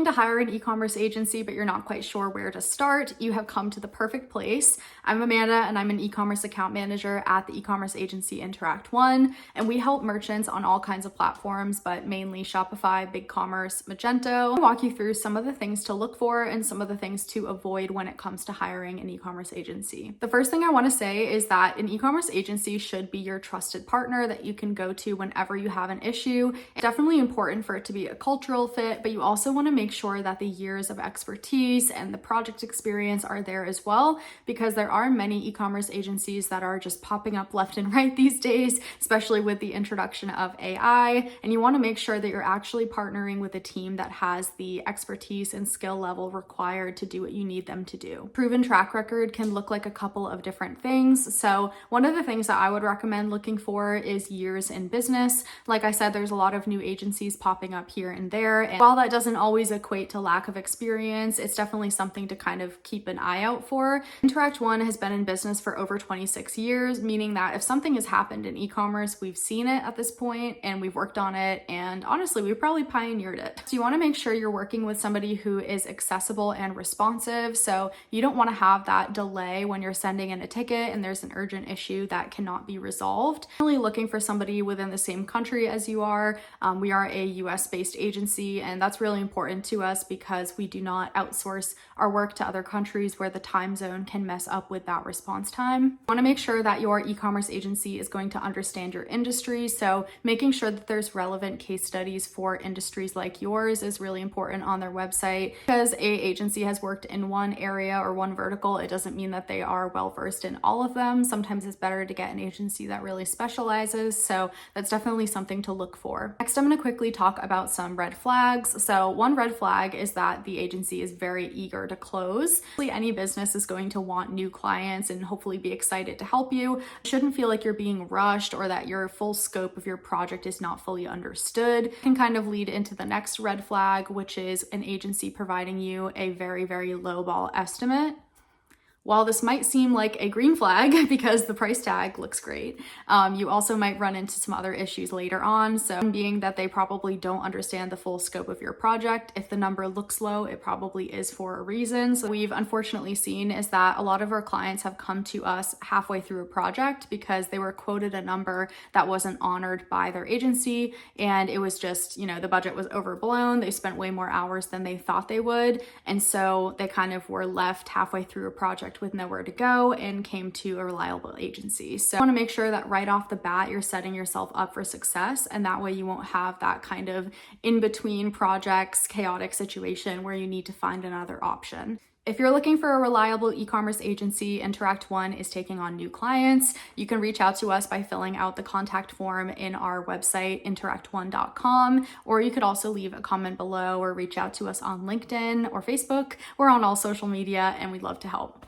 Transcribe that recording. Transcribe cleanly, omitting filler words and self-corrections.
To hire an e-commerce agency, but you're not quite sure where to start, you have come to the perfect place. I'm Amanda, and I'm an e-commerce account manager at the e-commerce agency Interact One, and we help merchants on all kinds of platforms, but mainly Shopify, BigCommerce, Magento. I'll walk you through some of the things to look for and some of the things to avoid when it comes to hiring an e-commerce agency. The first thing I want to say is that an e-commerce agency should be your trusted partner that you can go to whenever you have an issue. It's definitely important for it to be a cultural fit, but you also want to make sure that the years of expertise and the project experience are there as well, because there are many e-commerce agencies that are just popping up left and right these days, especially with the introduction of AI. And you want to make sure that you're actually partnering with a team that has the expertise and skill level required to do what you need them to do. Proven track record can look like a couple of different things. So one of the things that I would recommend looking for is years in business. Like I said, there's a lot of new agencies popping up here and there. And while that doesn't always equate to lack of experience, it's definitely something to kind of keep an eye out for. Interact One has been in business for over 26 years, meaning that if something has happened in e-commerce, we've seen it at this point and we've worked on it, and honestly, we probably pioneered it. So you want to make sure you're working with somebody who is accessible and responsive. So you don't want to have that delay when you're sending in a ticket and there's an urgent issue that cannot be resolved. Really looking for somebody within the same country as you are. We are a US based agency, and that's really important to us because we do not outsource our work to other countries where the time zone can mess up with that response time. You want to make sure that your e-commerce agency is going to understand your industry. So making sure that there's relevant case studies for industries like yours is really important on their website. Because a agency has worked in one area or one vertical, it doesn't mean that they are well versed in all of them. Sometimes it's better to get an agency that really specializes. So that's definitely something to look for. Next, I'm going to quickly talk about some red flags. So one red flag is that the agency is very eager to close. Any business is going to want new clients and hopefully be excited to help you. You shouldn't feel like you're being rushed or that your full scope of your project is not fully understood. It can kind of lead into the next red flag, which is an agency providing you a very, very low ball estimate. While this might seem like a green flag because the price tag looks great, you also might run into some other issues later on. So being that they probably don't understand the full scope of your project. If the number looks low, it probably is for a reason. So we've unfortunately seen is that a lot of our clients have come to us halfway through a project because they were quoted a number that wasn't honored by their agency. And it was just, the budget was overblown. They spent way more hours than they thought they would. And so they kind of were left halfway through a project with nowhere to go and came to a reliable agency. So you want to make sure that right off the bat, you're setting yourself up for success. And that way you won't have that kind of in between projects, chaotic situation where you need to find another option. If you're looking for a reliable e-commerce agency, Interact One is taking on new clients. You can reach out to us by filling out the contact form in our website, interactone.com, or you could also leave a comment below or reach out to us on LinkedIn or Facebook. We're on all social media and we'd love to help.